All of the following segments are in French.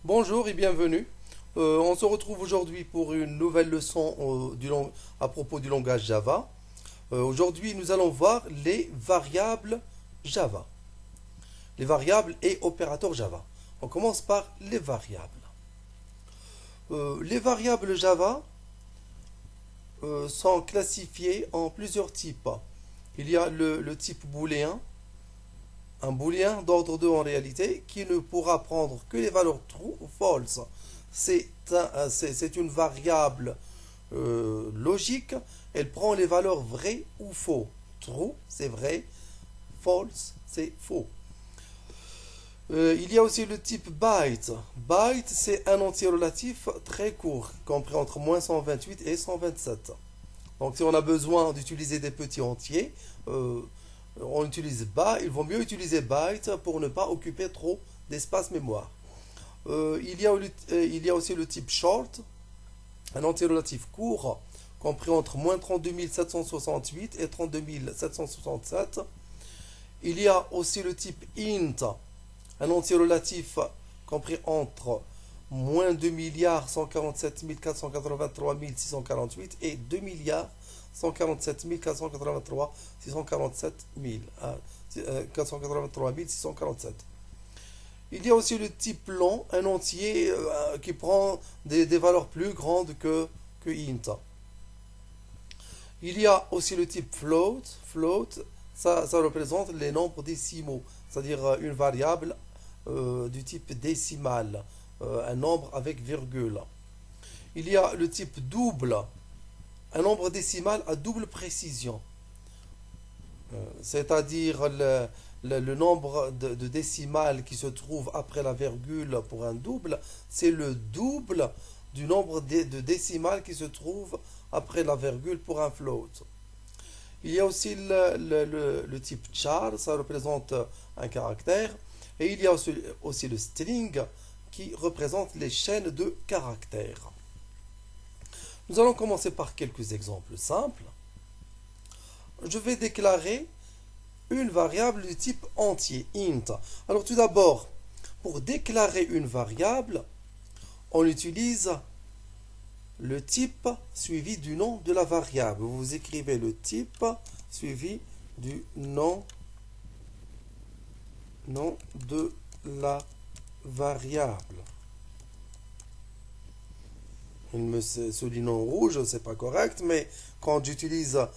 Bonjour et bienvenue. On se retrouve aujourd'hui pour une nouvelle leçon à propos du langage Java. Aujourd'hui, nous allons voir les variables Java. Les variables et opérateurs Java. On commence par les variables. Les variables Java sont classifiées en plusieurs types. Il y a le type booléen, un booléen d'ordre 2 en réalité, qui ne pourra prendre que les valeurs true ou false. C'est une variable logique. Elle prend les valeurs vraies ou faux. True, c'est vrai. False, c'est faux. Il y a aussi le type byte. Byte, c'est un entier relatif très court, compris entre -128 et 127. Donc si on a besoin d'utiliser des petits entiers, on utilise byte. Il vaut mieux utiliser byte pour ne pas occuper trop d'espace mémoire. Il y a aussi le type short, un entier relatif court, compris entre -32 768 et 32 767. Il y a aussi le type int, un entier relatif compris entre -2 milliards 147 483 648 et 2 milliards 147 483 647 483 647. Il y a aussi le type long, un entier qui prend des valeurs plus grandes que int. Il y a aussi le type float. Float, ça représente les nombres décimaux, c'est-à-dire une variable du type décimal, un nombre avec virgule. Il y a le type double, un nombre décimal à double précision, c'est-à-dire le nombre de décimales qui se trouve après la virgule pour un double, c'est le double du nombre de décimales qui se trouve après la virgule pour un float. Il y a aussi le type char, ça représente un caractère. Et il y a aussi le string qui représente les chaînes de caractères. Nous allons commencer par quelques exemples simples. Je vais déclarer une variable du type entier, int. Alors tout d'abord, pour déclarer une variable, on utilise le type suivi du nom de la variable. Vous écrivez le type suivi du nom de la variable. Il me souligne en rouge, c'est pas correct, mais quand j'utilise à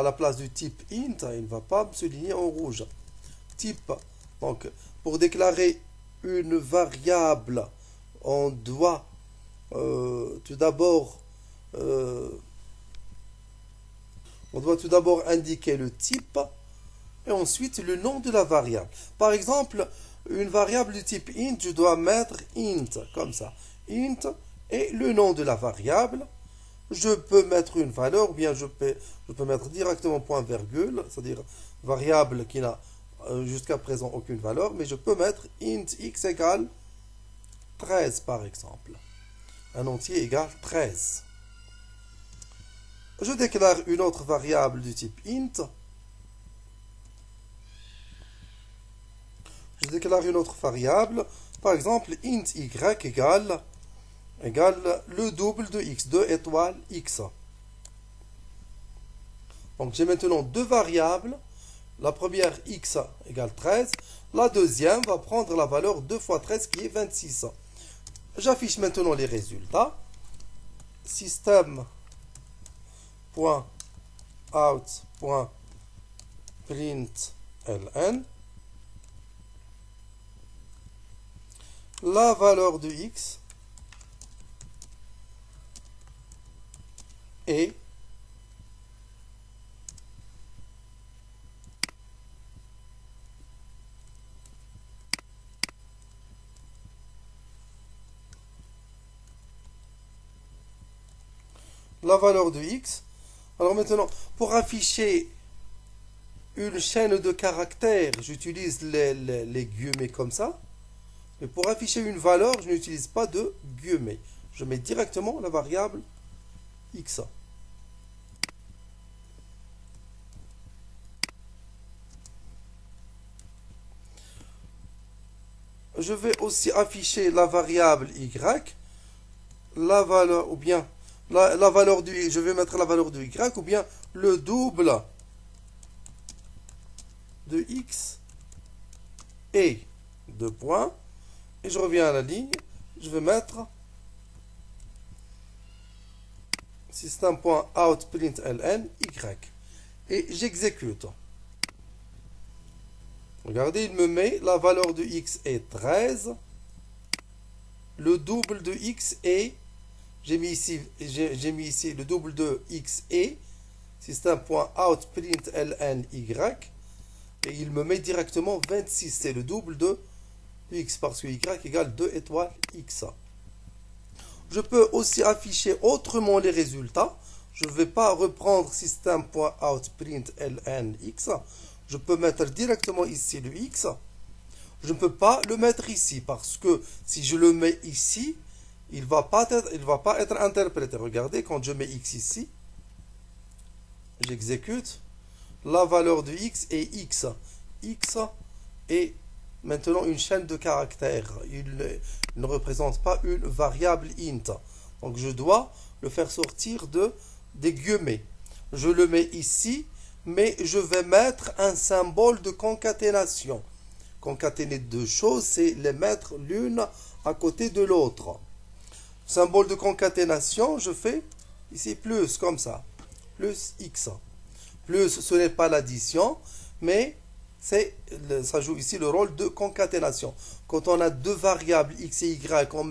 la place du type int, il ne va pas me souligner en rouge. Type. Donc, pour déclarer une variable, on doit tout d'abord indiquer le type et ensuite le nom de la variable. Par exemple, une variable du type int, je dois mettre int, comme ça. Int et le nom de la variable. Je peux mettre une valeur, ou bien je peux mettre directement point virgule, c'est-à-dire variable qui n'a jusqu'à présent aucune valeur, mais je peux mettre int x égale 13 par exemple. Un entier égale 13. Je déclare une autre variable du type int. Je déclare une autre variable, par exemple int y égale le double de x, 2 étoiles x. Donc j'ai maintenant deux variables. La première x égale 13. La deuxième va prendre la valeur 2 fois 13 qui est 26. J'affiche maintenant les résultats. System.out.println. La valeur de x est la valeur de x. Alors maintenant, pour afficher une chaîne de caractères, j'utilise les guillemets comme ça. Mais pour afficher une valeur, je n'utilise pas de guillemets. Je mets directement la variable x. je vais aussi afficher la variable y, la valeur, ou bien la valeur du, je vais mettre la valeur de y, ou bien le double de x et deux points, et je reviens à la ligne, je vais mettre system.out.println y, et j'exécute. Regardez, il me met la valeur de x est 13, le double de x est, j'ai mis ici le double de x est, system.out.println y, et il me met directement 26, c'est le double de x, parce que y égale 2 étoiles x. Je peux aussi afficher autrement les résultats. Je ne vais pas reprendre system.out.println x. Je peux mettre directement ici le x. Je ne peux pas le mettre ici parce que si je le mets ici, il ne va pas être interprété. Regardez, quand je mets x ici, j'exécute. La valeur de x est x. X est maintenant une chaîne de caractères. Il ne représente pas une variable int. Donc je dois le faire sortir des guillemets. Je le mets ici, mais je vais mettre un symbole de concaténation. Concaténer deux choses, c'est les mettre l'une à côté de l'autre. Symbole de concaténation, je fais ici plus, comme ça. Plus x. Plus, ce n'est pas l'addition, mais ça joue ici le rôle de concaténation. Quand on a deux variables x et y, quand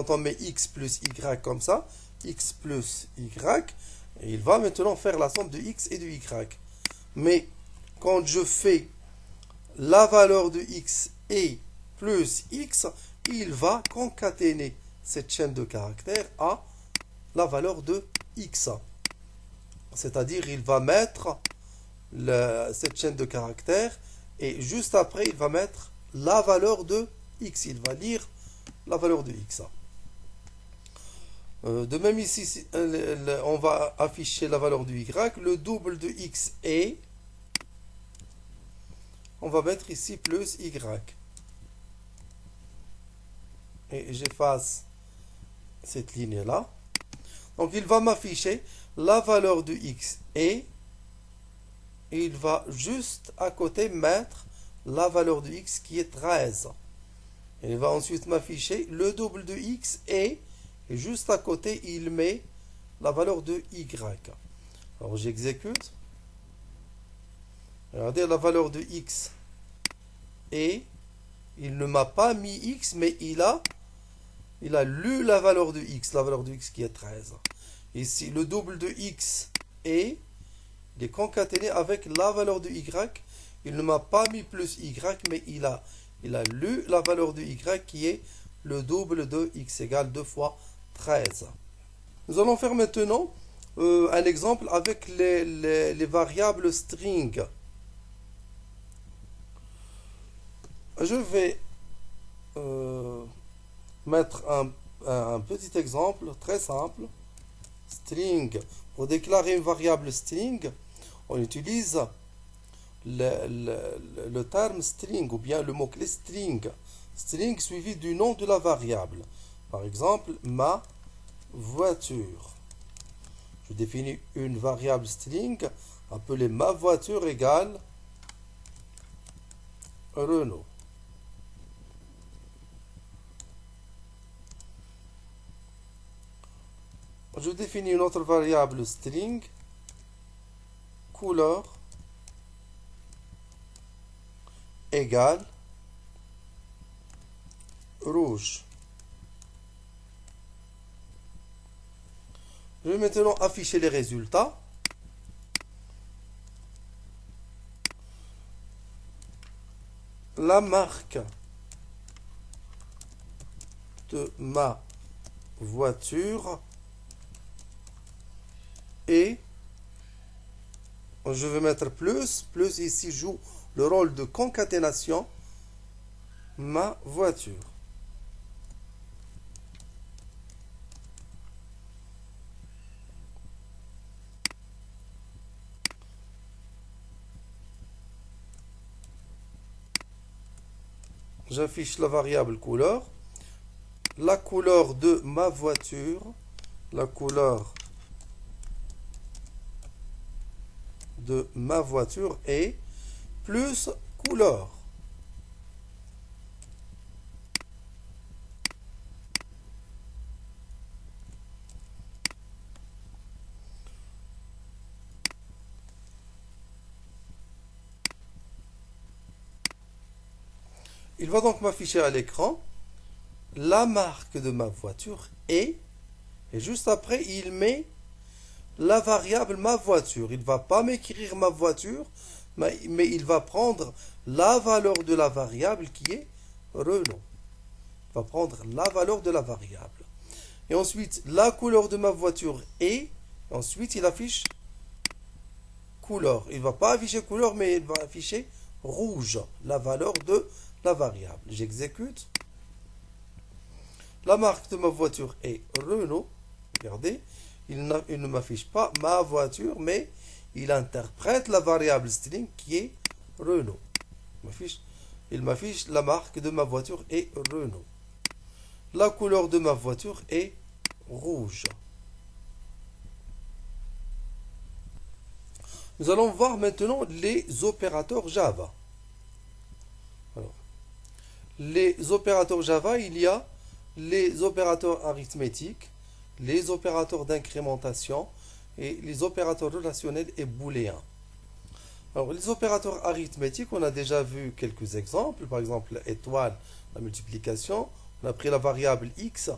on met x plus y comme ça, x plus y, il va maintenant faire la somme de x et de y. Mais quand je fais la valeur de x et plus x, il va concaténer cette chaîne de caractères à la valeur de x. C'est-à-dire, il va mettre cette chaîne de caractères et juste après, il va mettre la valeur de x. Il va lire la valeur de x. De même ici, on va afficher la valeur de y. Le double de x est, on va mettre ici plus y. Et j'efface cette ligne-là. Donc, il va m'afficher la valeur de x est, et il va juste à côté mettre la valeur de x qui est 13. Il va ensuite m'afficher le double de x et juste à côté, il met la valeur de y. Alors j'exécute. Regardez la valeur de x et il ne m'a pas mis x, mais il a lu la valeur de x qui est 13. Ici, le double de x et il est concaténé avec la valeur de y. Il ne m'a pas mis plus y, mais il a lu la valeur de y qui est le double de x égale 2 fois 13. Nous allons faire maintenant un exemple avec les variables string. Je vais mettre un petit exemple très simple. String. Pour déclarer une variable string, on utilise le terme string ou bien le mot-clé string. String suivi du nom de la variable. Par exemple, ma voiture. Je définis une variable string appelée ma voiture égale Renault. Je définis une autre variable string couleur égale rouge. Je vais maintenant afficher les résultats. La marque de ma voiture et je vais mettre plus ici joue le rôle de concaténation ma voiture. j'affiche la variable couleur. La couleur de ma voiture, la couleur de ma voiture est plus couleur. Il va donc m'afficher à l'écran la marque de ma voiture et juste après il met la variable ma voiture. Il ne va pas m'écrire ma voiture, mais il va prendre la valeur de la variable qui est Renault. Il va prendre la valeur de la variable. Et ensuite, la couleur de ma voiture est, ensuite il affiche couleur. Il ne va pas afficher couleur, mais il va afficher rouge, la valeur de la variable. J'exécute. La marque de ma voiture est Renault. Regardez, il ne m'affiche pas ma voiture, mais il interprète la variable string qui est Renault. Il m'affiche la marque de ma voiture est Renault. La couleur de ma voiture est rouge. Nous allons voir maintenant les opérateurs Java. Alors, les opérateurs Java, il y a les opérateurs arithmétiques, les opérateurs d'incrémentation et les opérateurs relationnels et booléens. Alors, les opérateurs arithmétiques, on a déjà vu quelques exemples. Par exemple, étoile, la multiplication. On a pris la variable x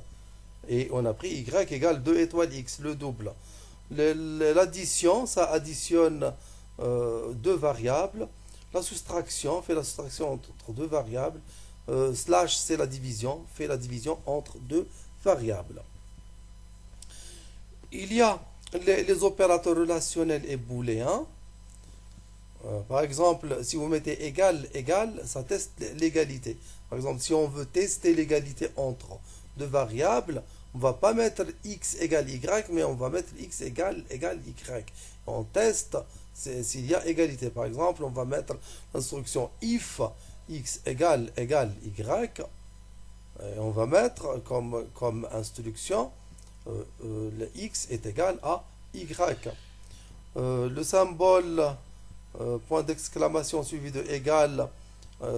et on a pris y égale 2 étoiles x, le double. L'addition, ça additionne deux variables. La soustraction, fait la soustraction entre deux variables. Slash, c'est la division, fait la division entre deux variables. Il y a les opérateurs relationnels et booléens. Par exemple, si vous mettez égal, égal, ça teste l'égalité. Par exemple, si on veut tester l'égalité entre deux variables, on ne va pas mettre x égale y, mais on va mettre x égale y. On teste s'il y a égalité. Par exemple, on va mettre l'instruction if x égale y. Et on va mettre comme instruction le x est égal à y. Le symbole point d'exclamation suivi de égal,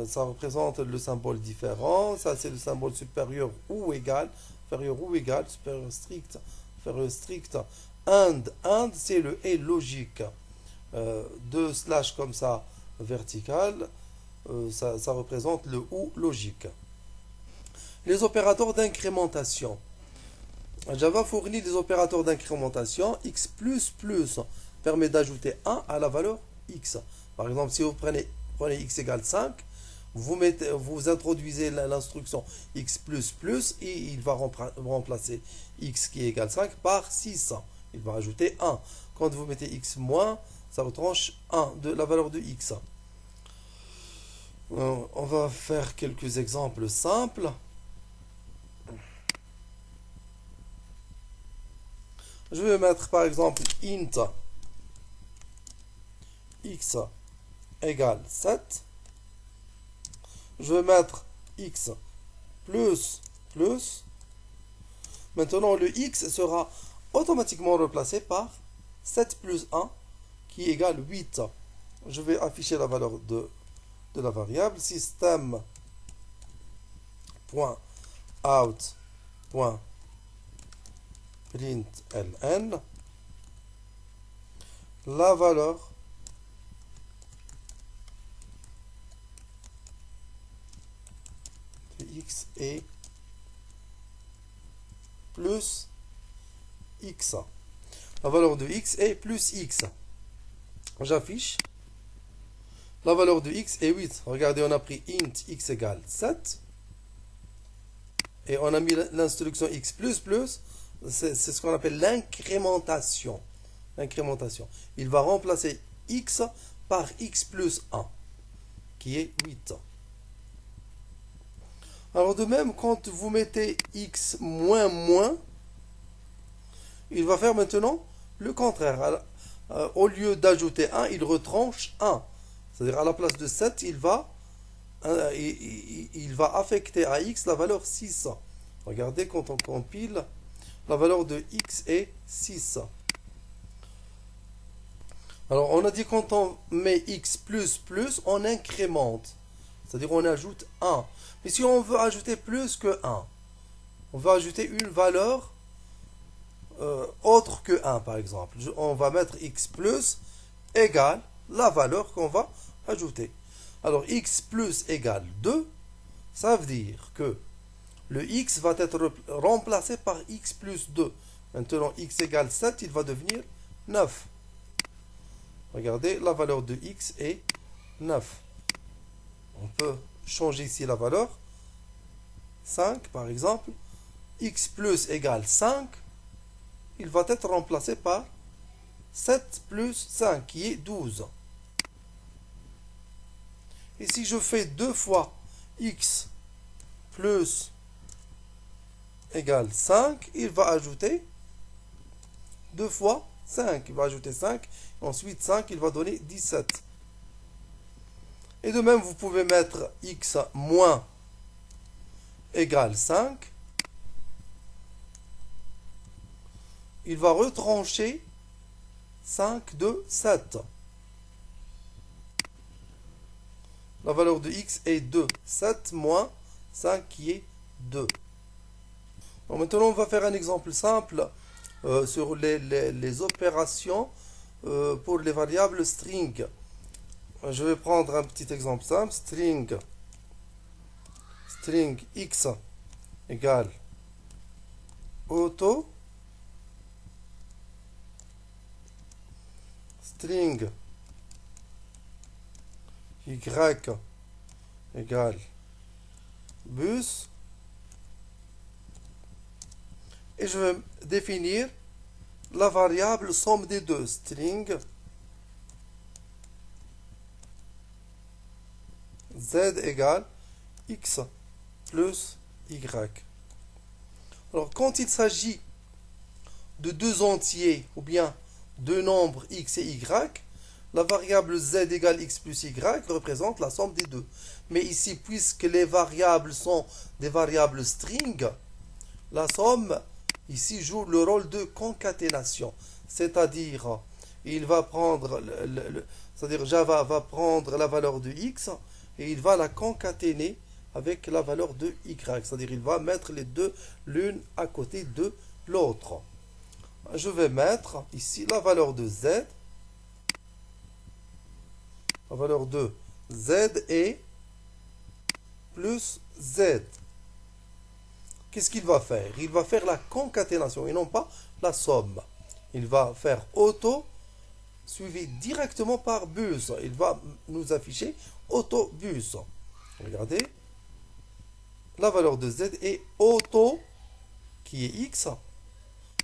ça représente le symbole différent. Ça, c'est le symbole supérieur ou égal, inférieur ou égal, supérieur strict, inférieur strict. And, c'est le et logique. Deux slash comme ça, vertical, ça représente le ou logique. Les opérateurs d'incrémentation. Java fournit des opérateurs d'incrémentation. X++ permet d'ajouter 1 à la valeur x. Par exemple, si vous prenez x égale 5, vous introduisez l'instruction x++ et il va remplacer x qui égale 5 par 6. Il va ajouter 1. Quand vous mettez x moins, ça retranche 1 de la valeur de x. On va faire quelques exemples simples. Je vais mettre par exemple int x égale 7. Je vais mettre x plus. Maintenant, le x sera automatiquement remplacé par 7 plus 1 qui égale 8. Je vais afficher la valeur de la variable system.out.println. La valeur de x est plus x. La valeur de x est plus x. J'affiche. La valeur de x est 8. Regardez, on a pris int x égale 7. Et on a mis l'instruction x++. C'est ce qu'on appelle l'incrémentation. L'incrémentation. Il va remplacer x par x plus 1, qui est 8. Alors de même, quand vous mettez x moins moins, il va faire maintenant le contraire. Au lieu d'ajouter 1, il retranche 1. C'est-à-dire à la place de 7, il va il va affecter à x la valeur 6. Regardez, quand on compile, la valeur de x est 6. Alors, on a dit quand on met x plus plus, on incrémente. C'est-à-dire on ajoute 1. Mais si on veut ajouter plus que 1, on veut ajouter une valeur autre que 1, par exemple. On va mettre x plus égale la valeur qu'on va ajouter. Alors, x plus égale 2, ça veut dire que le x va être remplacé par x plus 2. Maintenant, x égale 7, il va devenir 9. Regardez, la valeur de x est 9. On peut changer ici la valeur. 5, par exemple. X plus égale 5. Il va être remplacé par 7 plus 5, qui est 12. Et si je fais 2 fois x plus égale 5, il va ajouter 2 fois 5. Il va ajouter 5. Ensuite, 5, il va donner 17. Et de même, vous pouvez mettre x moins égale 5. Il va retrancher 5 de 7. La valeur de x est 2. 7 moins 5 qui est 2. Donc maintenant, on va faire un exemple simple sur les opérations pour les variables string. Je vais prendre un petit exemple simple. String x égale auto. String y égale bus. Et je vais définir la variable somme des deux. String z égale x plus y. Alors, quand il s'agit de deux entiers ou bien deux nombres x et y, la variable z égale x plus y représente la somme des deux. Mais ici, puisque les variables sont des variables string, la somme ici joue le rôle de concaténation. C'est-à-dire, il va prendre, c'est-à-dire Java va prendre la valeur de x et il va la concaténer avec la valeur de y. C'est-à-dire, il va mettre les deux l'une à côté de l'autre. Je vais mettre ici la valeur de z. La valeur de z est plus z. Qu'est-ce qu'il va faire? Il va faire la concaténation et non pas la somme. Il va faire auto suivi directement par bus. Il va nous afficher autobus. Regardez. La valeur de z est auto, qui est x,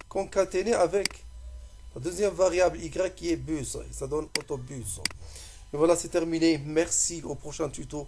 concaténé avec la deuxième variable y qui est bus. Et ça donne autobus. Et voilà, c'est terminé. Merci, au prochain tuto.